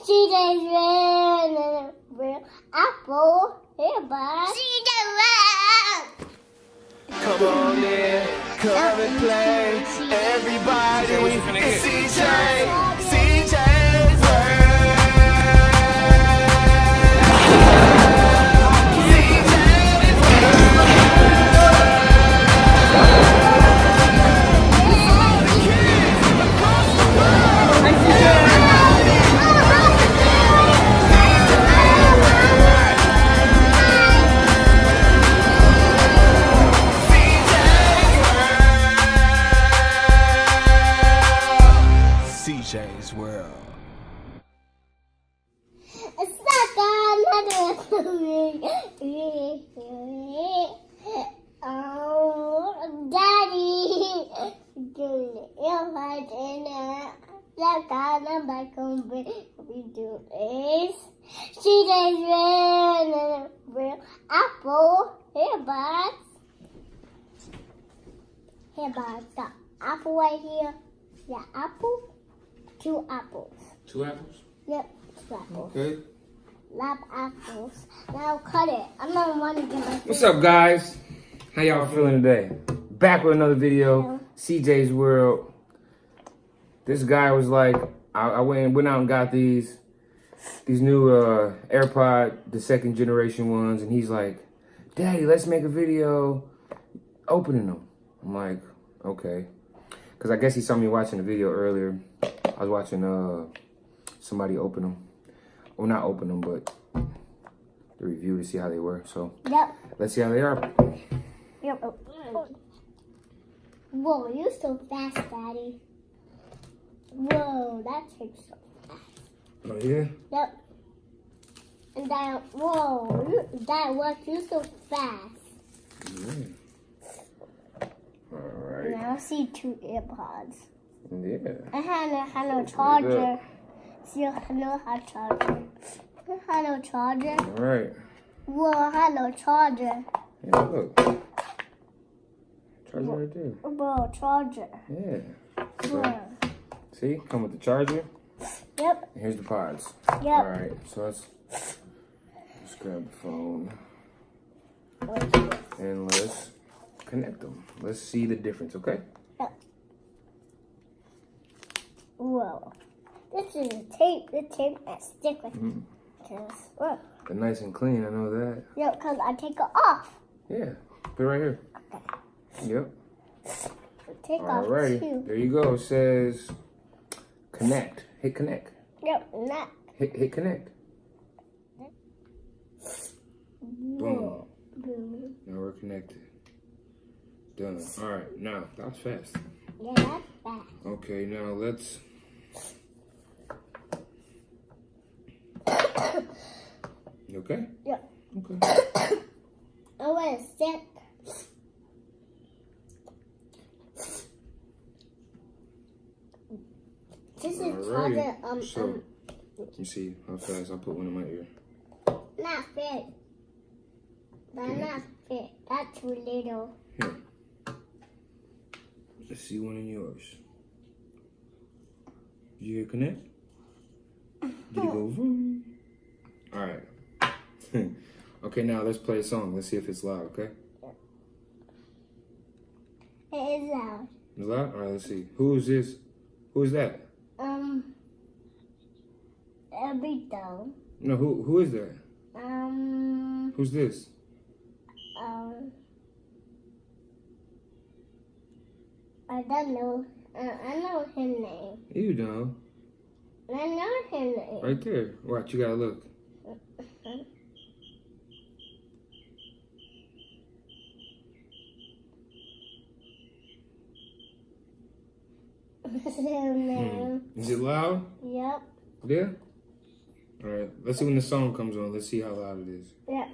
CJsWorld, Apple AirPods. CJsWorld. Come on in, come and play. Everybody, it's CJ's World. It's like another Daddy doing AirPods in that kind of back on we do is CJsWorld, Apple AirPods. AirPods got apple right here. Yeah, apple. 2 apples. 2 apples? Yep, 2 apples. Okay. Love apples. Now cut it. I'm not want to get my food. What's up, guys? How y'all feeling today? Back with another video. CJsWorld. This guy was like, I went out and got these new AirPod, the 2nd generation ones, and he's like, Daddy, let's make a video opening them. I'm like, okay. Because I guess he saw me watching the video earlier. I was watching somebody open them. Well, not open them, but the review to see how they were. So let's see how they are. Yep. Whoa, you're so fast, Daddy. Whoa, that takes so fast. Oh, yeah? Yep. And that, whoa, that works. You're so fast. Yeah. All right. Now I see 2 AirPods. Yeah. I had no charger. See, I know how charger. I had no charger. All right. Whoa, I had no charger. Yeah, look. Charger right there. Whoa, charger. Yeah. So, Whoa. see, come with the charger. Yep. And here's the pods. Yep. All right. So let's grab the phone and let's connect them. Let's see the difference, okay? Yep. Whoa. This is a tape. The tape that stick with me. Whoa. They're nice and clean, I know that. Yep, because I take it off. Yeah. Put it right here. Okay. Yep. Take off Alrighty. too. There you go. It says connect. Hit connect. Yep, and that. Hit connect. Whoa. Boom. Now we're connected. Done. Alright, now that was fast. Yeah, that's fast. Okay, now let's You okay? Yep. Okay. I want to sit. This is Alrighty. charger, So let me see how fast I put one in my ear. not fit. That's not fit. That's too little. Here. Let's see one in yours. Did you hear connect? Did it go vroom? Alright. Okay, now let's play a song. Let's see if it's loud, okay? It is loud. It's loud? Alright, let's see. Who is this? Who is that? Everything. No, who is that? Who's this? I don't know. I know his name. You know. I know his name. Right there. Watch, you gotta look. His name. Is it loud? Yep. Yeah? Alright, let's see when the song comes on. Let's see how loud it is. Yep.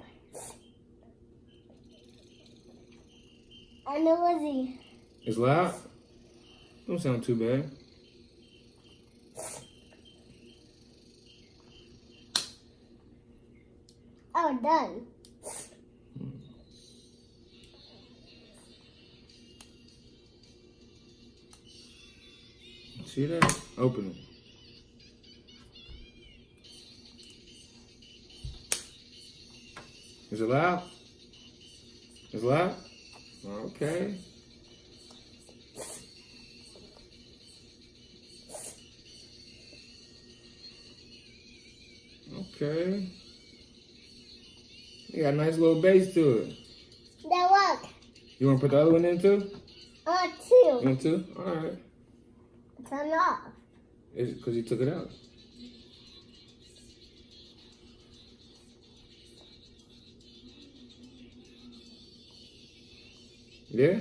I know Lizzie. It's loud? Don't sound too bad. Oh, done. See that? Open it. Is it loud? It's loud? Okay. Okay. You got a nice little bass to it. That work. You want to put the other one in too? Two. In too? Alright. Turn off. It's because you took it out. Yeah?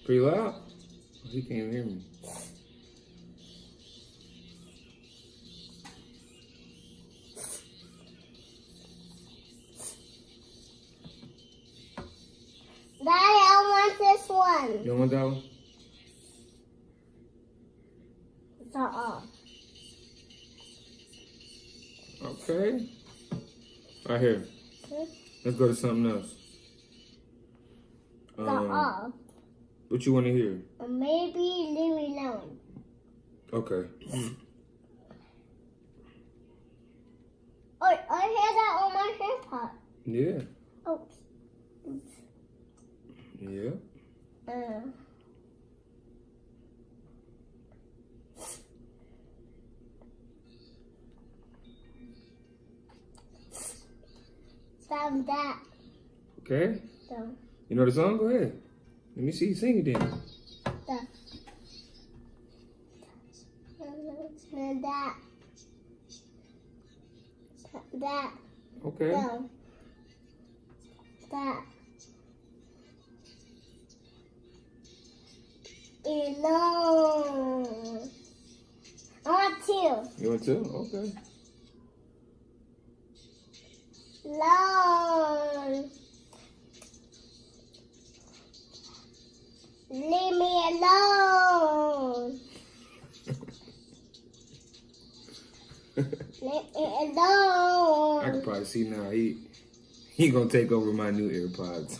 Pretty loud? Oh, he can't even hear me. Daddy, I want this one. You don't want that one? It's not off. Okay. Right here. Hmm? Let's go to something else. It's not off. What you want to hear? Maybe leave me alone. Okay. Oh, I hear that on my AirPod. Yeah. Oops. Yeah. Stop that. Okay. So, You know the song? Go ahead. Let me see you sing it then. that. And that. That. Okay. No. That. Alone. I want two. You want to? Okay. Alone. Leave me alone. Leave me alone. I can probably see now he gonna take over my new AirPods.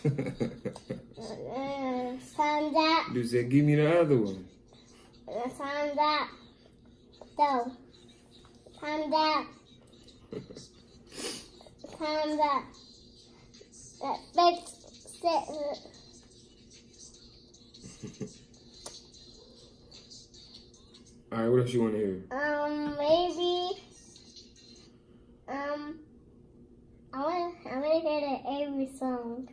Sound that. Dude said, give me the other one. Sound that. No. Sound that. Sound that. Fix it. All right, what else you want to hear? Maybe. I want to hear the Avery song.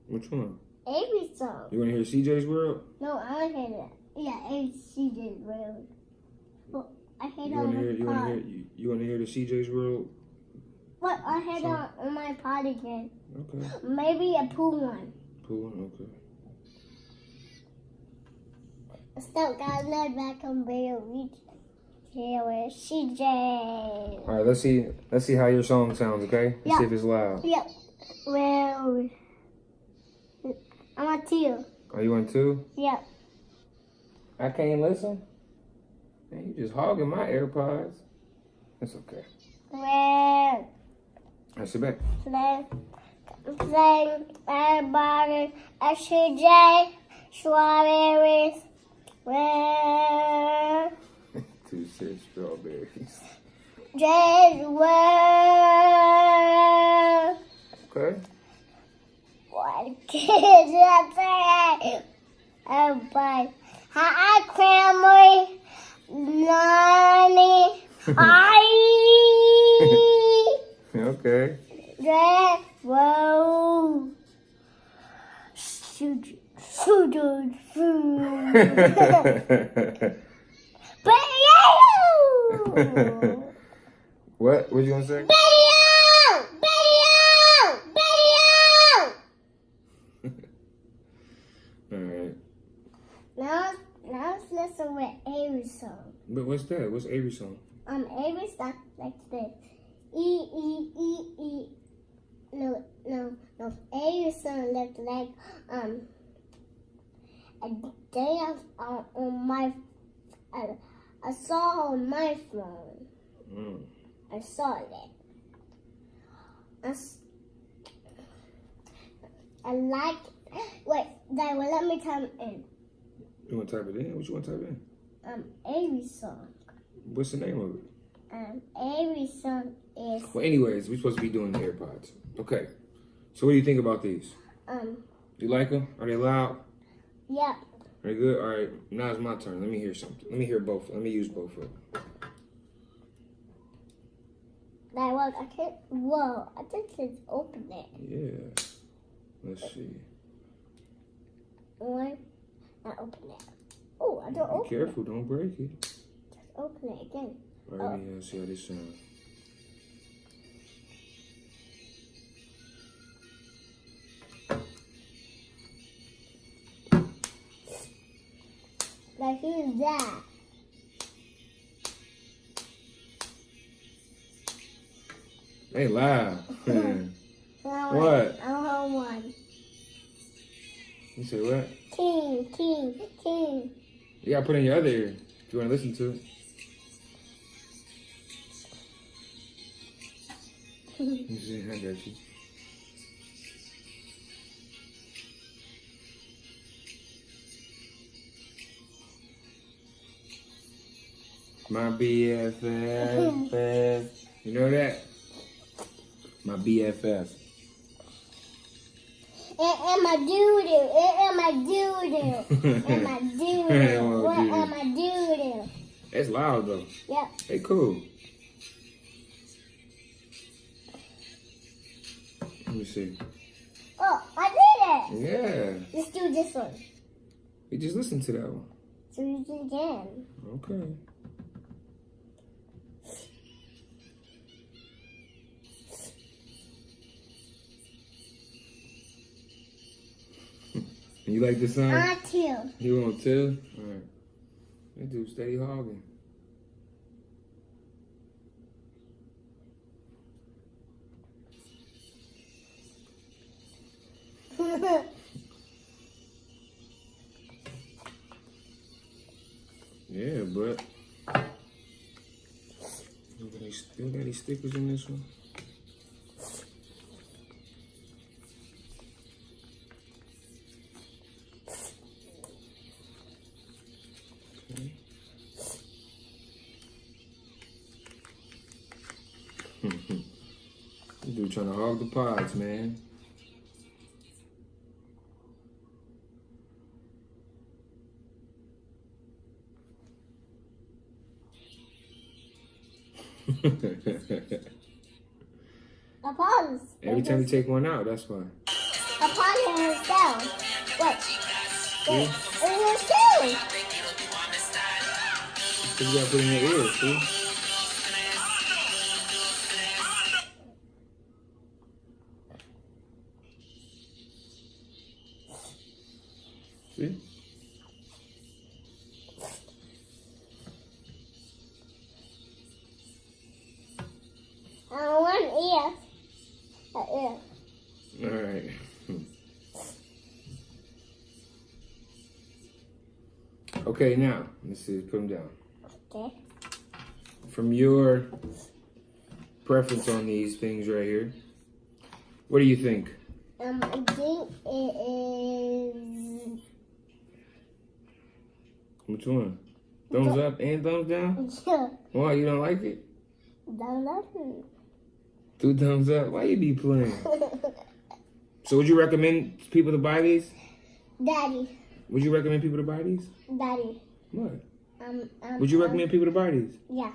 Which one? Avery song. You want to hear CJsWorld? No, I want to hear that. Yeah, Avery CJsWorld. Well, I heard You it want on to my hear? You want to pod. hear? You want to hear the CJsWorld? What? I heard it on my pod again. Okay. Maybe a pool one. Cool. Okay. I still got another back on video reach. Here with CJ. All right. Let's see how your song sounds. Okay. Let's Yeah. see if it's loud. Yep. Well, I want two. Oh, you want two? Yep. I can't listen. Man, you just hogging my AirPods. It's okay. Well, All right, sit back. play everybody at CJ Strawberries. Well, Two said strawberries. JsWorld. Okay. What kids are saying? Everybody. Hi, Cranberry. Nani. Okay. Whoa. Shoot. What? What you gonna say? All right. Now let's listen with Avery's song. But what's that? What's Avery's song? Avery's song like this. E. No. Avery's song looks like a day on my. I saw on my phone. I saw it. I like. Wait, Dad, well, let me type in. You want to type it in? What you want to type in? Every song. What's the name of it? Every song is. Well, anyways, we're supposed to be doing the AirPods. Okay. So what do you think about these? You like them? Are they loud? Yeah. Are they good? All right. Now it's my turn. Let me hear something. Let me hear both. Let me use both of them. Dad, well, I can't. Whoa, I just said open it. Yeah. Let's see. One. Not open it. Oh, I don't open Be careful. Don't break it. Just open it again. All right, let me see how this sounds. Like, who's that? They loud. What? I want one. You said what? King. You gotta put it in your other ear if you wanna listen to it. You see, I got you. My BFF. You know that? My BFF. And my doo-doo. And my doo-doo. And my doo-doo. What am I doo-doo? It's loud though. Yep. They cool. Let me see. Oh, I did it. Yeah. Let's do this one. You just listen to that one. So you do it again. Okay. You like this song? I too. You want to? All right. They do steady hogging. Yeah, but still got any stickers in this one? Okay. This dude trying to hog the pods, man. Apollos. Every time you take one out, that's why. Apollo himself. What? Wait. It himself. Because you gotta put it in your ear, see? See? One ear. Ear. All right. Okay, now, let's see, put them down. Okay. From your preference on these things right here, what do you think? I think it is. Which one? Thumbs up and thumbs down? Yeah. Why, you don't like it? Don't love me. 2 thumbs up? Why you be playing? So would you recommend people to buy these? Daddy. Would you recommend people to buy these? Daddy. What? Would you recommend people to buy these? Yeah.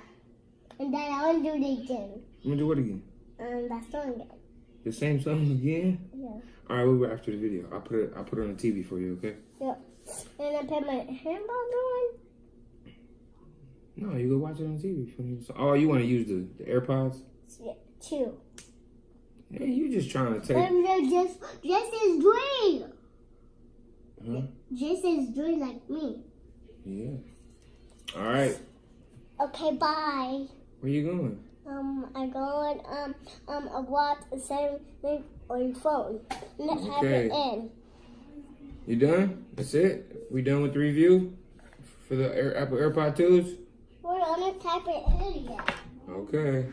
And then I want to do it again. I'm gonna do what again? That song again. The same song again? Yeah. All right, we'll go after the video. I'll put it on the TV for you, okay? Yeah. And I put my handball on. No, you go watch it on TV. Oh, you want to use the AirPods? Yeah, 2. Hey, you just trying to take. Just is doing. Huh? Just is doing like me. Yeah. All right. Okay, bye. Where you going? I go on I watch something on your phone. And let's type Okay. it in. You done? That's it? We done with the review for the Apple AirPod 2s? We're gonna type it in again. Okay.